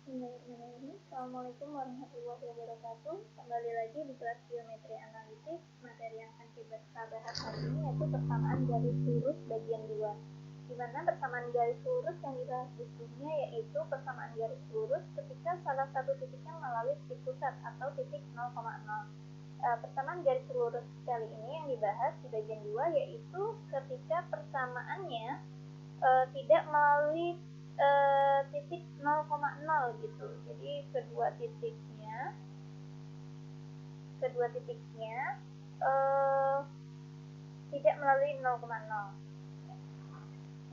Bismillahirrahmanirrahim. Assalamualaikum warahmatullahi wabarakatuh. Kembali lagi di kelas geometri analitik. Materi yang akan kita bahas hari ini yaitu persamaan garis lurus bagian 2. Di mana persamaan garis lurus yang dibahas di sini yaitu persamaan garis lurus ketika salah satu titiknya melalui titik pusat atau titik 0,0. Persamaan garis lurus kali ini yang dibahas di bagian 2 yaitu ketika persamaannya tidak melalui titik 0,0 gitu. Jadi kedua titiknya tidak melalui 0,0.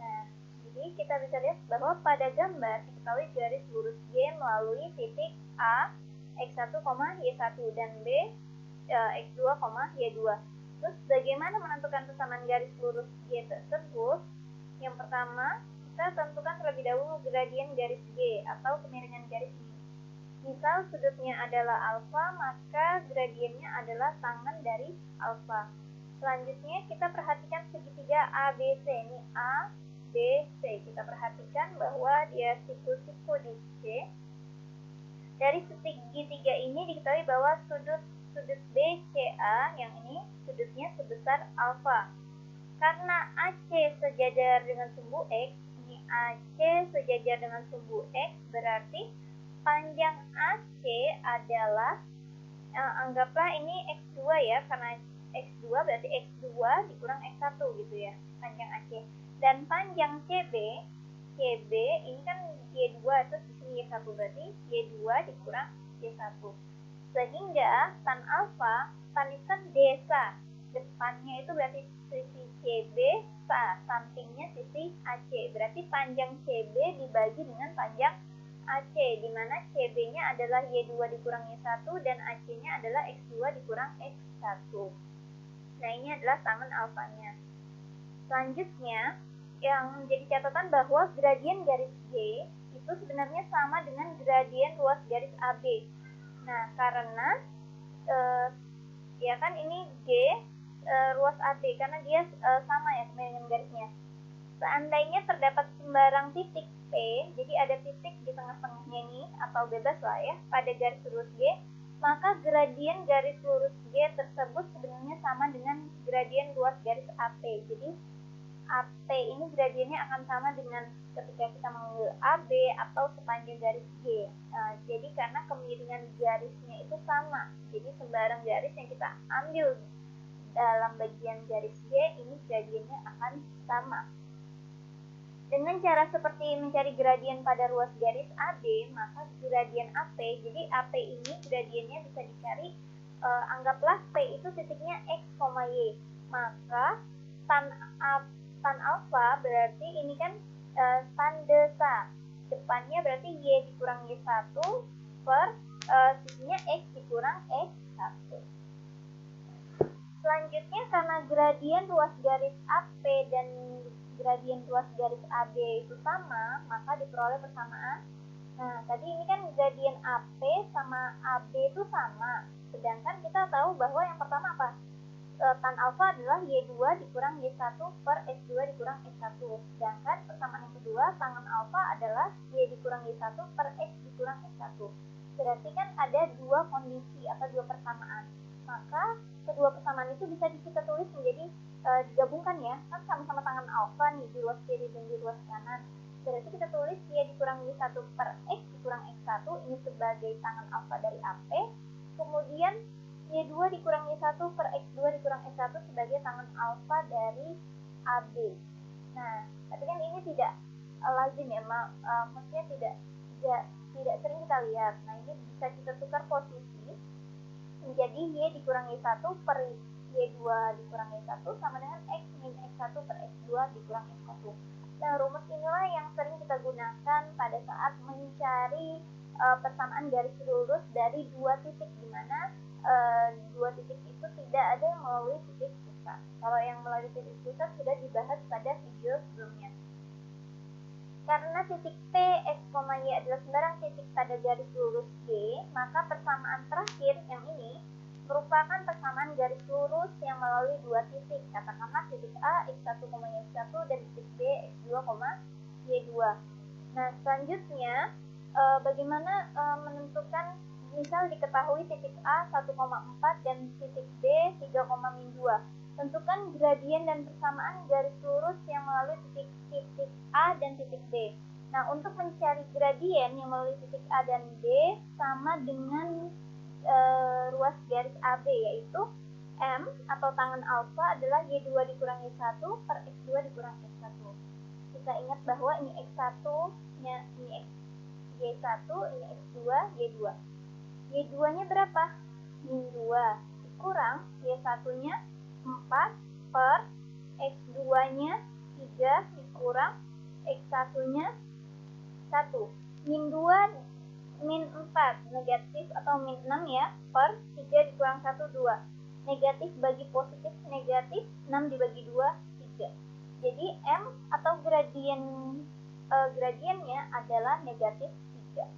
Nah, jadi kita bisa lihat bahwa pada gambar diketahui garis lurus G melalui titik A x1, y1 dan B x2, y2. Terus bagaimana menentukan persamaan garis lurus G tersebut? Yang pertama, kita tentukan terlebih dahulu gradien garis G atau kemiringan garis ini. Misal sudutnya adalah alfa, maka gradiennya adalah tangan dari alfa. Selanjutnya kita perhatikan segitiga ABC. Ini A, B, C. Kita perhatikan bahwa dia siku-siku di C. Dari segitiga ini diketahui bahwa sudut BCA yang ini sudutnya sebesar alfa. Karena AC sejajar dengan sumbu X, ini AC sejajar dengan sumbu X, berarti panjang AC adalah, anggaplah ini X2 ya, karena X2 berarti X2 dikurang X1 gitu ya, panjang AC. Dan panjang CB ini kan Y2, terus di sini Y1, berarti Y2 dikurang Y1. Sehingga tan alfa, tan itu kan desa, depannya itu berarti sisi CB, sampingnya sisi AC. Berarti panjang CB dibagi dengan panjang AC, di mana CB-nya adalah Y2 dikurang Y1 dan AC-nya adalah X2 dikurang X1. Nah, ini adalah tangan alfanya. Selanjutnya, yang menjadi catatan bahwa gradien garis G itu sebenarnya sama dengan gradien ruas garis AB. Nah, karena ya kan ini G ruas AB karena dia sama ya kemiringan garisnya. Seandainya terdapat sembarang titik P, jadi ada titik di tengah-tengahnya ini atau bebas lah ya pada garis lurus G, maka gradien garis lurus G tersebut sebenarnya sama dengan gradien ruas garis AP. Jadi AP ini gradiennya akan sama dengan ketika kita mengambil AB atau sepanjang garis G. Jadi karena kemiringan garisnya itu sama, jadi sembarang garis yang kita ambil dalam bagian garis G ini gradiennya akan sama. Dengan cara seperti mencari gradien pada ruas garis AB, maka gradien AP, jadi AP ini gradiennya bisa dicari, anggaplah P itu titiknya X, Y, maka tan alfa berarti ini kan tan desa, depannya berarti Y dikurang Y1 per sisinya X dikurang X1. Selanjutnya, karena gradien ruas garis AP dan gradien ruas garis AB itu sama, maka diperoleh persamaan. Nah, tadi ini kan gradien AP sama AB itu sama, sedangkan kita tahu bahwa yang pertama apa? Tan alfa adalah Y2 dikurang Y1 per X2 dikurang X1. Sedangkan persamaan yang kedua, tangan alfa adalah Y dikurang Y1 per X dikurang X1. Berarti kan ada dua kondisi atau dua persamaan. Maka kedua persamaan itu bisa kita tulis menjadi digabungkan ya. Kan sama-sama tangan alfa nih di ruas kiri dan di ruas kanan. Berarti kita tulis Y dikurang Y1 per X dikurang X1 ini sebagai tangan alfa dari AP. Kemudian Y2 dikurang Y1 per X2 dikurang X1 sebagai tangan alfa dari AB. Nah, tapi kan ini tidak lazim ya, maksudnya tidak sering kita lihat. Nah, ini bisa kita tukar posisi menjadi Y dikurang Y1 per Y2 dikurang Y1 sama dengan X min X1 per X2 dikurang X1. Nah, rumus inilah yang sering kita gunakan pada saat mencari persamaan garis lurus dari dua titik, di mana dua titik itu tidak ada yang melalui titik pusat. Kalau yang melalui titik pusat sudah dibahas pada video sebelumnya. Karena titik P, X, Y adalah sembarang titik pada garis lurus G, maka persamaan terakhir yang ini merupakan persamaan garis lurus yang melalui dua titik. Katakanlah titik A, X1, Y1 dan titik B, X2, Y2. Nah, selanjutnya bagaimana menentukan, misal diketahui titik A 1,4 dan titik B 3,2. Tentukan gradien dan persamaan garis lurus yang melalui titik A dan titik B. Nah, untuk mencari gradien yang melalui titik A dan B sama dengan ruas garis AB, yaitu M atau tangan alfa adalah Y2 dikurangi 1 per X2 dikurangi X1. Kita ingat bahwa ini X1-nya, ini Y1, ini X2, Y2. Y2-nya berapa? Min 2 dikurang Y1-nya 4 per X2-nya 3 dikurang X1-nya 1. Min 2, min 4, negatif atau min 6 ya, per 3 dikurang 1, 2. Negatif bagi positif, negatif, 6 dibagi 2, 3. Jadi M atau gradiennya adalah negatif 3.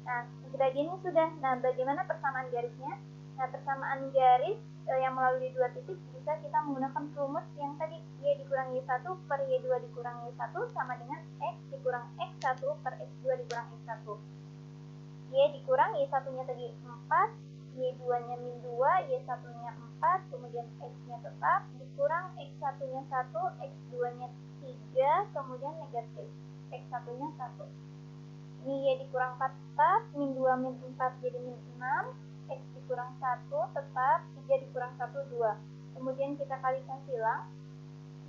Nah, gradiennya sudah. Nah, bagaimana persamaan garisnya? Nah, persamaan garis yang melalui dua titik bisa kita menggunakan rumus yang tadi, Y dikurangi 1 per Y2 dikurangi 1 sama dengan X dikurang X1 per X2 dikurang X1. Y dikurang Y1-nya tadi 4, Y2-nya min 2, Y1-nya 4, kemudian X-nya tetap, dikurang X1-nya 1, X2-nya 3, kemudian negatif, X1-nya 1. Ini Y dikurang 4 tetap, min 2 min 4 jadi min 6, X dikurang 1 tetap, 3 dikurang 1, 2. Kemudian kita kalikan silang,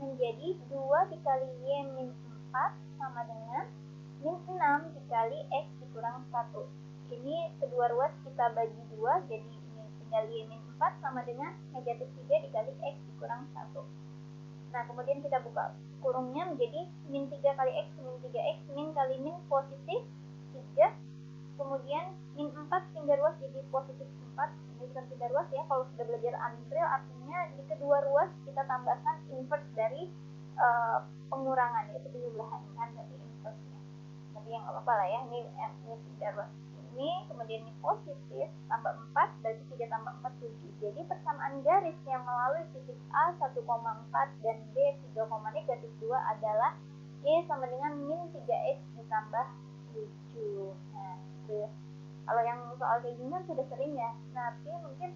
menjadi 2 dikali Y min 4 sama dengan min 6 dikali X dikurang 1. Ini kedua ruas kita bagi 2, jadi ini tinggal Y min 4 sama dengan negatif 3 dikali X dikurang 1. Nah, kemudian kita buka kurungnya menjadi min 3 kali X, min 3X, min kali min positif 3, kemudian min 4 pindah ruas jadi positif 4, ini bukan pindah ruas ya, kalau sudah belajar unreal artinya di kedua ruas kita tambahkan inverse dari pengurangan, yaitu penjumlahan, kan berarti inverse-nya. Tapi yang nggak apa-apa lah ya, ini pindah ruas ini, kemudian ini positif, tambah 4, berarti 3 tambah 4, 7. Jadi persamaan garis yang melalui titik A 1,4 dan B 3, negatif 2 adalah Y sama dengan min 3X ditambah 7. Nah, itu ya. Kalau yang soal kayak gini kan sudah sering ya. Nah, tapi mungkin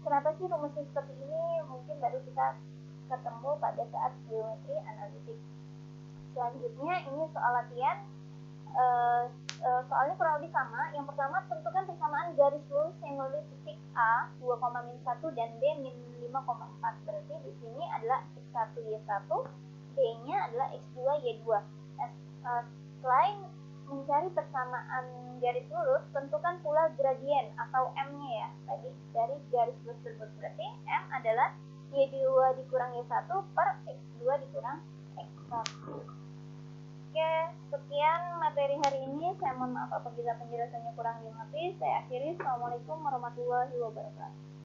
kenapa sih rumusnya seperti ini? Mungkin baru kita ketemu pada saat geometri analitik. Selanjutnya ini soal latihan. Soalnya kurang lebih sama. Yang pertama, tentukan persamaan garis lurus yang melalui titik A 2,1 dan B min 5,4. Berarti di sini adalah X1 Y1, B-nya adalah X2 Y2. Nah, selain mencari persamaan garis lurus, tentukan pula gradien atau M-nya ya, tadi dari garis lurus tersebut. Berarti M adalah Y2 dikurang Y1 per X2 dikurang X1. Oke, sekian materi hari ini. Saya mohon maaf apabila penjelasannya kurang dimengerti. Saya akhiri. Assalamualaikum warahmatullahi wabarakatuh.